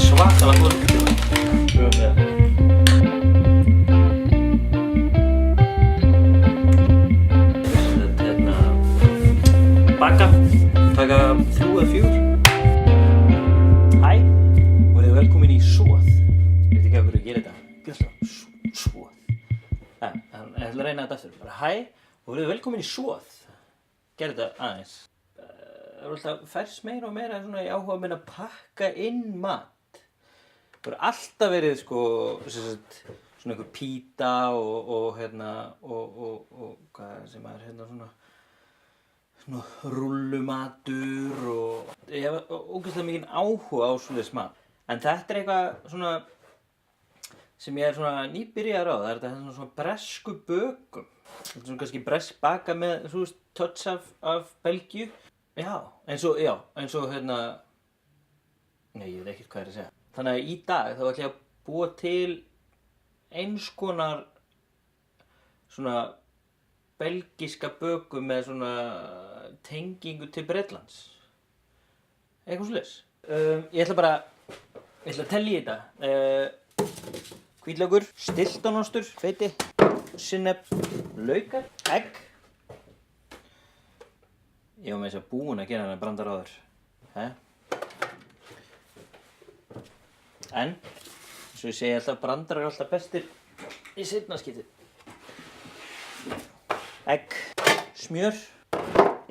svakalega góð pröfum við baka, taka 3 eða 4. Hæ, voruð velkomin í Soð. Ég veit ekki af hverju ég gerir þetta. Björnsson, Soð. Ég ætla að reyna þetta aftur. Bara hæ, voruð velkomin í Soð. Gerðu þetta aðeins. Það er alltaf færst meira og meira svona í áhuga minn að pakka inn mat. Það hefur alltaf verið sko, svona einhver píta og hvað sem er svona rúllumatur og ég hef ógeðslega mikinn áhuga á svoleiðis mat. En þetta er eitthvað svona sem ég er svona nýbyrjaður á. Það er þetta svona bresku bökum. Þetta er svona kannski bresk baka með touch af Belgíu. Já, eins og nei, ég veit ekkert hvað ég er að segja. Þannig að í dag þá ætla ég að búa til eins konar svona belgíska böku með svona tengingu til Bretlands. Eitthvað svoleiðis. Ég ætla að telja í þetta. Hvítlaukur, stiltonostur, hveiti, sinnep, laukar, egg. Ég var með þess að búin að gera hana brandar áður. En, eins og ég segi alltaf, brandar eru alltaf bestir í seinna skiptið. Egg, smjör,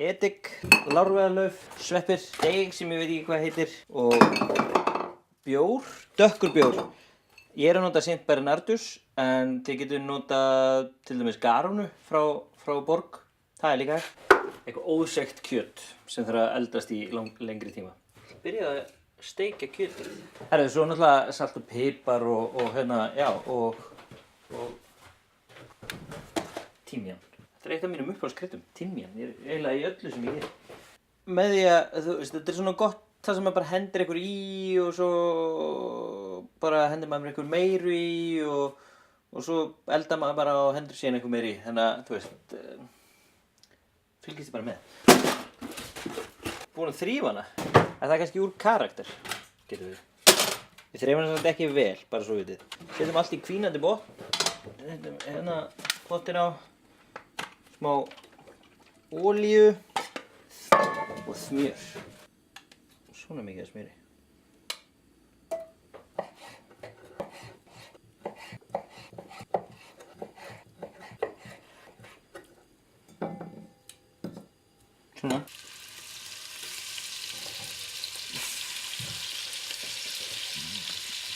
edik, lárviðarlauf, sveppir, deig sem ég veit ekki hvað heitir og bjór, dökkur bjór. Ég er að nota St. Bernardus en þið getur notað til dæmis Garonu frá Borg. Það er líka eitthvað ósekt kjöt sem þarf að eldast í lengri tíma. Byrja að steikja kjötið. Herðu, svo náttúrulega salt og pipar og tímjan. Þetta er eitt af mínum uppáhaldskryddum, tímjan. Ég er eiginlega í öllu sem ég geri. Með því að, þetta er svona gott það sem maður bara hendir einhver í og svo bara hendir maður einhver meiru í og svo eldar maður bara og hendur síðan einhver meiri í. Þannig að, þú veist, fylgist þið bara með. Búin að þrífa hana. Það er kannski úr karakter, getur við. Við þreifum hana samt ekki vel, bara svo vitið. Setjum allt í hvínandi botn. Setjum hérna pottin á. Smá olíu og smjör. Svona mikið af smjöri. Svona.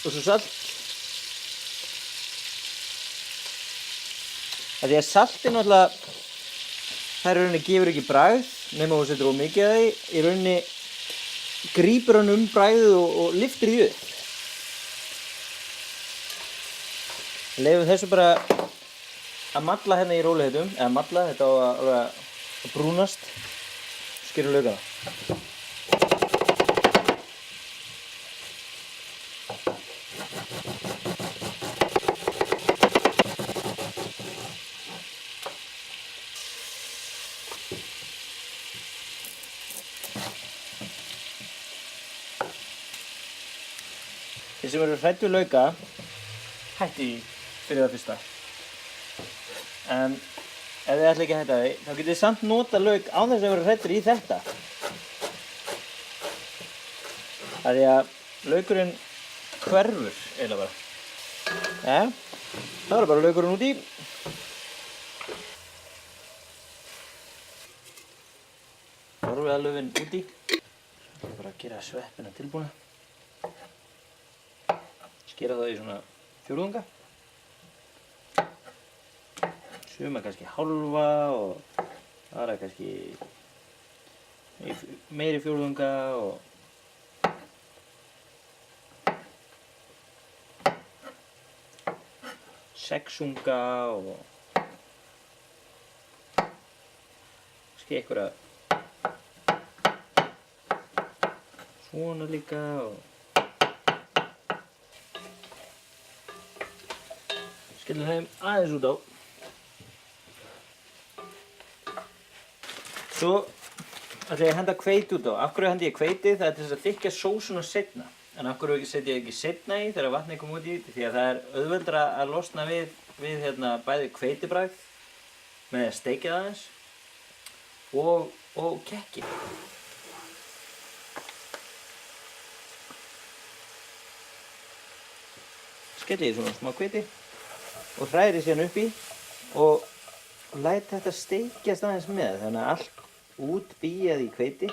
Og svo salt. Af því að saltið náttúrulega það í rauninni gefur ekki bragð nema þú setur of mikið af því. Í rauninni grípur hann bragðið og lyftir því upp. Leyfum þessu bara að malla hérna í rólegheitum, eða malla, þetta á að brúnast. Skerjum laukana. Þeir sem eru hrædd við lauka, hætti því fyrir það fyrsta. En ef þið ætla ekki að hætta því, þá getið þið samt nota lauk án þess að vera hræddir í þetta. Það er því að laukurinn hverfur eiginlega bara. Þá er bara laukurinn út í. Lárviðarlaufin út í. Það er bara að gera sveppina tilbúna. Skera það í svona fjórðunga. Suma kannski hálfa og aðra kannski meiri fjórðunga og sexunga og kannski einhverja svona líka og skellum þeim aðeins út á. Svo ætla ég að henda hveiti út á. Af hverju hendi ég hveiti? Það er til þess að þykkja sósuna seinna. En af hverju setja ég ekki seinna í þegar vatnið kom út í? Því að það er auðveldara að losna við bæði hveitibragð með að steikja það aðeins og kekki. Skelli í svona smá hveiti og hræri síðan upp í og læt þetta steikjast aðeins með, þannig að allt útbíað í hveiti.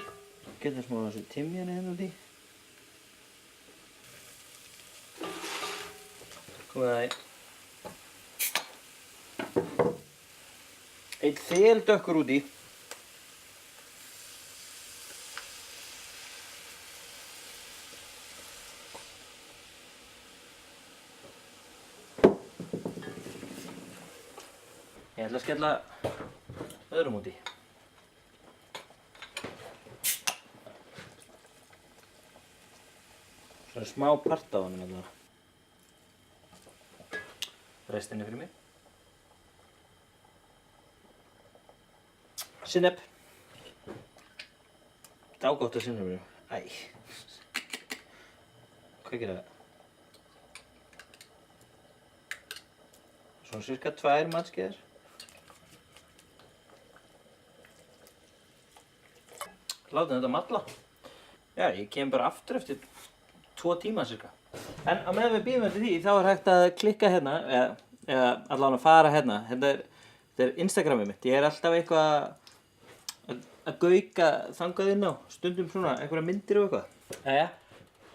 Getum smá þessu timjani hérna út í. Komið það í. Einn þeldökkur út í. Ég ætla að skella öðrum út í. Svona smá part á honum allavega. Restinni fyrir mig. Sinnep. Dágótt af sinnepinu. Æ. Hvað gerir það? Svona cirka 2 matskeiðar. Látum þetta malla. Já, ég kem bara aftur eftir 2 tíma cirka. En á meðan við bíðum eftir því, þá er hægt að klikka hérna, eða allavega að fara hérna. Þetta er Instagramið mitt. Ég er alltaf eitthvað að gauka þangað inn á, stundum svona einhverja myndir og eitthvað. Jæja,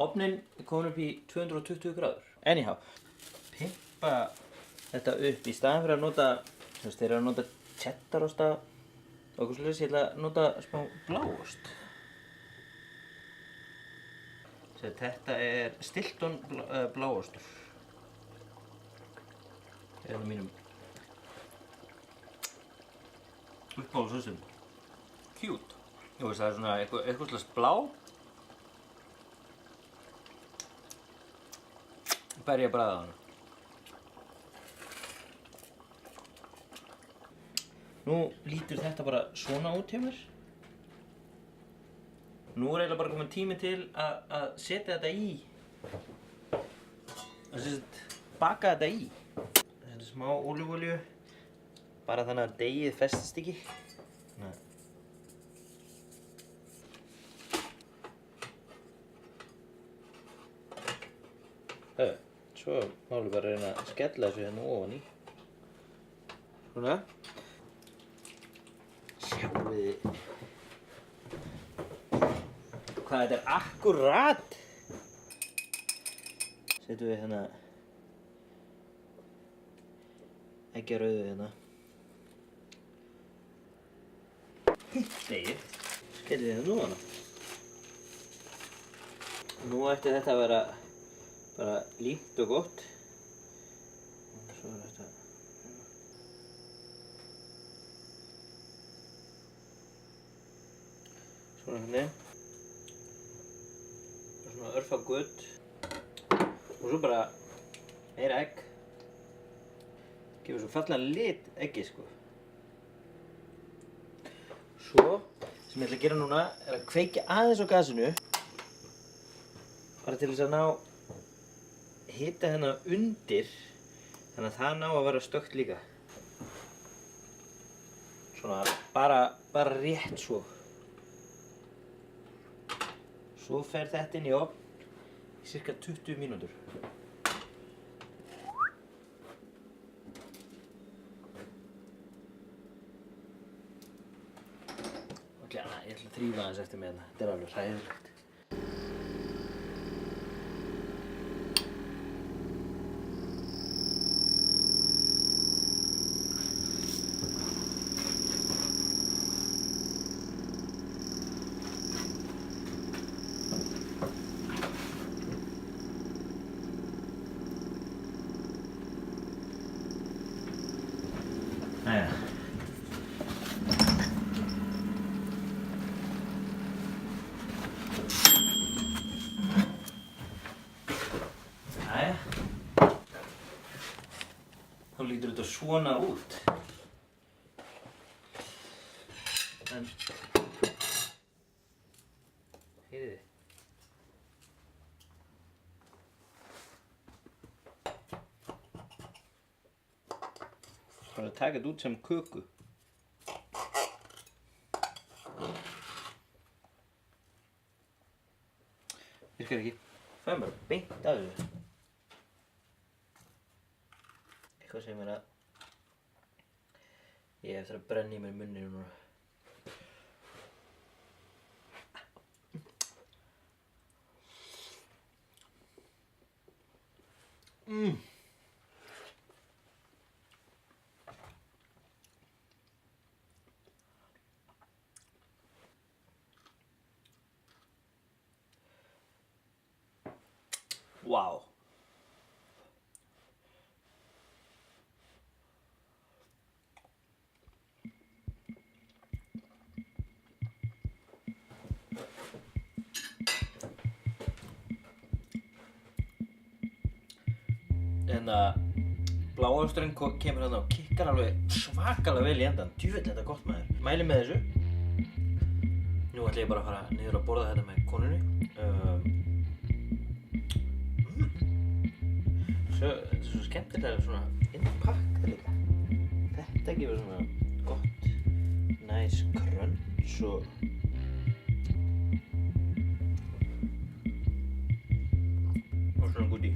ofninn er komin upp í 220 gráður. Anyhow, pimpa þetta upp í staðinn fyrir að nota, þú veist, þeir eru að nota cheddarosta og eitthvað svolítið, ég ætla að nota smá bláost. Þetta er Stilton bláostur. Það er mínum uppáhaldsostum. Cute. Þú veist, það er svona eitthvað slags blá. Berja bragðið á hana. Nú lítur þetta bara svona út hjá mér. Nú er eiginlega bara komin tími til að setja þetta í. Baka þetta í. Þetta er smá ólífuolíu. Bara þannig að deigið festist ekki. Svo málum við bara að reyna að skella þessu hérna ofan í. Svona. Sjáum við hvað þetta er akkurat. Setjum við hérna eggjarauðu hérna. Deigið. Skellum við hérna ofan á. Nú ætti þetta að vera bara límt og gott. Svo er þetta svona hérna. Svona örfá gutt. Og svo bara meira egg. Gefur svo fallegan lit eggið sko. Svo, sem ég ætla að gera núna, er að kveikja aðeins á gasinu. Bara til þess að ná hita hérna undir, þannig að það ná að vera stökkt líka. Svona bara rétt svo. Svo fer þetta inn í ofn í cirka 20 mínútur. Og ég ætla að þrífa aðeins eftir með þetta. Þetta er alveg hræðilegt. Jæja. Jæja. Þá lítur þetta svona út. En heyrið þið. Bara að taka þetta út sem köku. Virkar ekki. Það er bara beint af þessu. Eitthvað sem er að ég hef eftir að brenna í mér munninu núna. Vá. En bláaosturinn kemur þarna og kikkar alveg svakalega vel í endan. Djöfull, þetta er gott maður. Mæli með þessu. Nú ætla ég bara að fara niður að borða þetta með konunni. Þetta er svo skemmtilega svona innpakkað líka. Þetta gefur svona gott, næs crunch og svona goodie.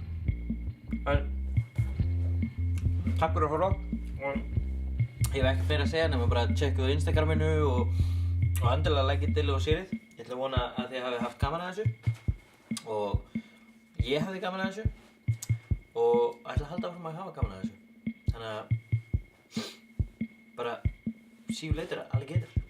Takk fyrir að horfa. Ég hef ekkert meira að segja nema bara að checka á Instagraminu og endilega likeið Dillu og Sýrið. Ég ætla að vona að þið hafið haft gaman að þessu og ég hafði gaman að þessu og ætla að halda áfram að hafa gaman að þessu. Þannig að bara see you later, alligator.